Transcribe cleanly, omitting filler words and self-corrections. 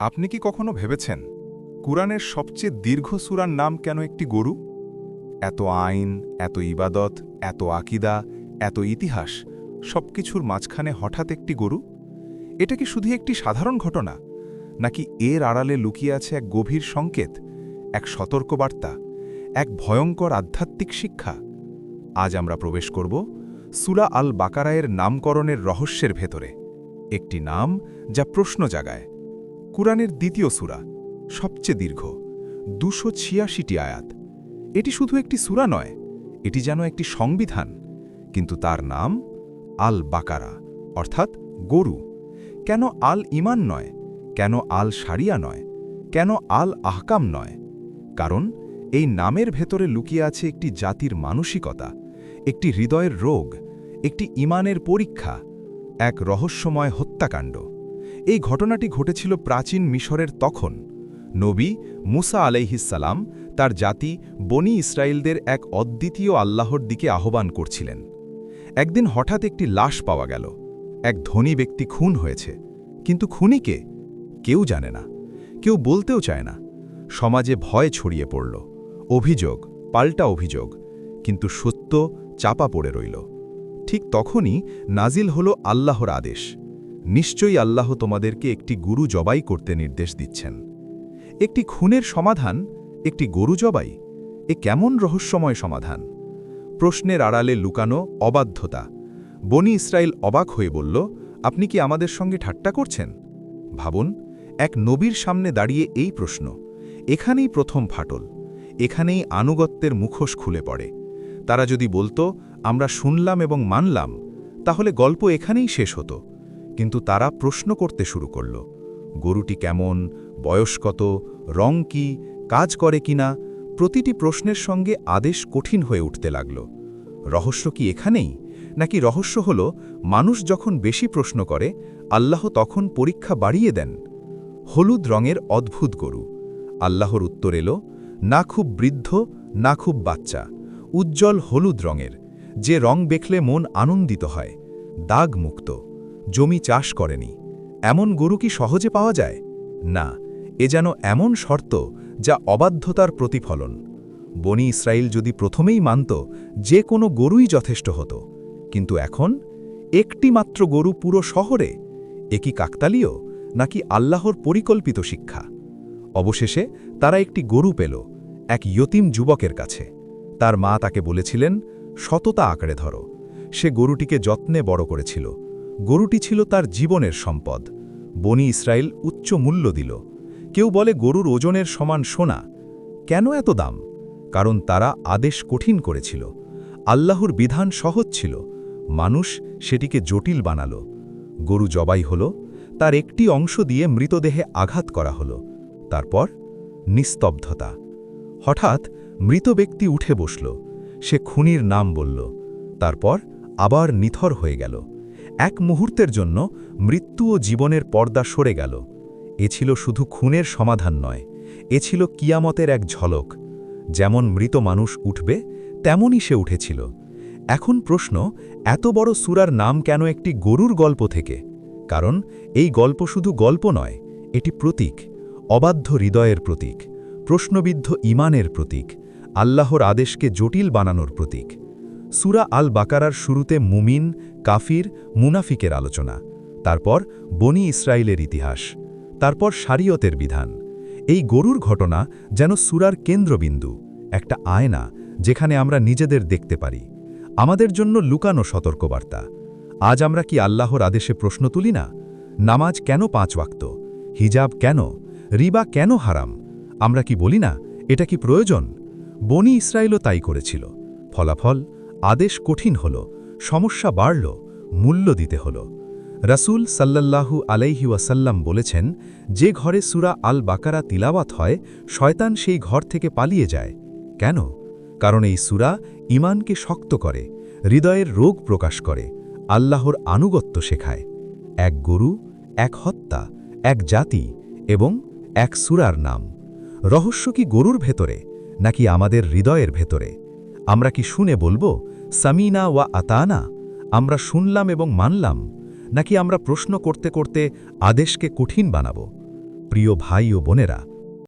আপনি কি কখনো ভেবেছেন কুরআনের সবচেয়ে দীর্ঘ সূরার নাম কেন একটি গরু? এত আইন, এত ইবাদত, এত আকীদা, এত ইতিহাস সবকিছুর মাঝখানে হঠাৎ একটি গরু? এটা কি শুধু একটি সাধারণ ঘটনা, নাকি এর আড়ালে লুকিয়ে আছে এক গভীর সংকেত, এক সতর্কবার্তা, এক ভয়ঙ্কর আধ্যাত্মিক শিক্ষা? আজ আমরা প্রবেশ করব সূরা আল বাকারায়ের নামকরণের রহস্যের ভেতরে, একটি নাম যা প্রশ্ন জাগায়। কুরআনের দ্বিতীয় সূরা, সবচেয়ে দীর্ঘ, ২৮৬টি আয়াত। এটি শুধু একটি সূরা নয়, এটি যেন একটি সংবিধান, কিন্তু তার নাম আল বাকারা, অর্থাৎ গরু। কেন আল ইমান নয়? কেন আল শারিয়া নয়? কেন আল আহকাম নয়? কারণ এই নামের ভেতরে লুকিয়ে আছে একটি জাতির মানসিকতা, একটি হৃদয়ের রোগ, একটি ইমানের পরীক্ষা, এক রহস্যময় হত্যাকাণ্ড। এই ঘটনাটি ঘটেছিল প্রাচীন মিশরের তখন। নবী মুসা আলাইহিসসালাম তার জাতি বনি ইসরায়েলদের এক অদ্বিতীয় আল্লাহর দিকে আহ্বান করছিলেন। একদিন হঠাৎ একটি লাশ পাওয়া গেল। এক ধনী ব্যক্তি খুন হয়েছে, কিন্তু খুনি কে? কেউ জানে না, কেউ বলতেও চায় না। সমাজে ভয় ছড়িয়ে পড়ল, অভিযোগ, পাল্টা অভিযোগ, কিন্তু সত্য চাপা পড়ে রইল। ঠিক তখনই নাজিল হল আল্লাহর আদেশ, নিশ্চয়ই আল্লাহ তোমাদেরকে একটি গরু জবাই করতে নির্দেশ দিচ্ছেন। একটি খুনের সমাধান, একটি গরু জবাই, এ কেমন রহস্যময় সমাধান! প্রশ্নের আড়ালে লুকানো অবাধ্যতা। বনি ইসরায়েল অবাক হয়ে বলল, আপনি কি আমাদের সঙ্গে ঠাট্টা করছেন? ভাবুন, এক নবীর সামনে দাঁড়িয়ে এই প্রশ্ন। এখানেই প্রথম ফাটল, এখানেই আনুগত্যের মুখোশ খুলে পড়ে। তারা যদি বলতো, আমরা শুনলাম এবং মানলাম, তাহলে গল্প এখানেই শেষ হতো। কিন্তু তারা প্রশ্ন করতে শুরু করল, গরুটি কেমন, বয়স কত, রং কি, কাজ করে কিনা? প্রতিটি প্রশ্নের সঙ্গে আদেশ কঠিন হয়ে উঠতে লাগল। রহস্য কি এখানেই, নাকি রহস্য হল মানুষ যখন বেশি প্রশ্ন করে, আল্লাহ তখন পরীক্ষা বাড়িয়ে দেন? হলুদ রঙের অদ্ভুত গরু। আল্লাহর উত্তর এলো, না খুব বৃদ্ধ, না খুব বাচ্চা, উজ্জ্বল হলুদ রঙের, যে রং দেখলে মন আনন্দিত হয়, দাগমুক্ত, জমি চাষ করেনি। এমন গরু কি সহজে পাওয়া যায়? না, এ যেন এমন শর্ত যা অবাধ্যতার প্রতিফলন। বনি ইসরায়েল যদি প্রথমেই মানত, যে কোনো গরুই যথেষ্ট হতো, কিন্তু এখন একটি মাত্র গরু পুরো শহরে, এ কি কাকতালীয়, নাকি আল্লাহর পরিকল্পিত শিক্ষা? অবশেষে তারা একটি গরু পেল, এক ইয়তিম যুবকের কাছে। তার মা তাকে বলেছিলেন, সততা আঁকড়ে ধরো। সে গরুটিকে যত্নে বড় করেছিল। গরুটি ছিল তার জীবনের সম্পদ। বনি ইসরায়েল উচ্চ মূল্য দিল। কেউ বলে গরুর ওজনের সমান সোনা। কেন এত দাম? কারণ তারা আদেশ কঠিন করেছিল। আল্লাহর বিধান সহজ ছিল, মানুষ সেটিকে জটিল বানালো। গরু জবাই হল, তার একটি অংশ দিয়ে মৃতদেহে আঘাত করা হল। তারপর নিস্তব্ধতা। হঠাৎ মৃত ব্যক্তি উঠে বসল। সে খুনির নাম বলল, তারপর আবার নিথর হয়ে গেল। এক মুহূর্তের জন্য মৃত্যু ও জীবনের পর্দা সরে গেল। এ ছিল শুধু খুনের সমাধান নয়, এ ছিল কিয়ামতের এক ঝলক। যেমন মৃত মানুষ উঠবে, তেমনই সে উঠেছিল। এখন প্রশ্ন, এত বড় সূরার নাম কেন একটি গরুর গল্প থেকে? কারণ এই গল্প শুধু গল্প নয়, এটি প্রতীক, অবাধ্য হৃদয়ের প্রতীক, প্রশ্নবিদ্ধ ইমানের প্রতীক, আল্লাহর আদেশকে জটিল বানানোর প্রতীক। সূরা আল বাকারার শুরুতে মুমিন, কাফির, মুনাফিকের আলোচনা, তারপর বনি ইসরায়েলের ইতিহাস, তারপর শারিয়তের বিধান। এই গরুর ঘটনা যেন সূরার কেন্দ্রবিন্দু, একটা আয়না যেখানে আমরা নিজেদের দেখতে পারি। আমাদের জন্য লুকানো সতর্কবার্তা। আজ আমরা কি আল্লাহর আদেশে প্রশ্ন তুলি না? নামাজ কেন ৫ ওয়াক্ত? হিজাব কেন? রিবা কেন হারাম? আমরা কি বলি না, এটা কি প্রয়োজন? বনি ইসরায়েলও তাই করেছিল। ফলাফল, আদেশ কঠিন হল, সমস্যা বাড়ল, মূল্য দিতে হল। রাসূল সাল্লাল্লাহু আলাইহি ওয়াসাল্লাম বলেছেন, যে ঘরে সূরা আল বাকারা তিলাওয়াত হয়, শয়তান সেই ঘর থেকে পালিয়ে যায়। কেন? কারণ এই সূরা ঈমানকে শক্ত করে, হৃদয়ের রোগ প্রকাশ করে, আল্লাহর আনুগত্য শেখায়। এক গরু, এক হত্যা, এক জাতি এবং এক সূরার নাম। রহস্য কি গরুর ভেতরে, নাকি আমাদের হৃদয়ের ভেতরে? আমরা কি শুনে বলবো, সামিনা ওয়া আতানা, আমরা শুনলাম এবং মানলাম, নাকি আমরা প্রশ্ন করতে করতে আদেশকে কঠিন বানাবো? প্রিয় ভাই ও বোনেরা,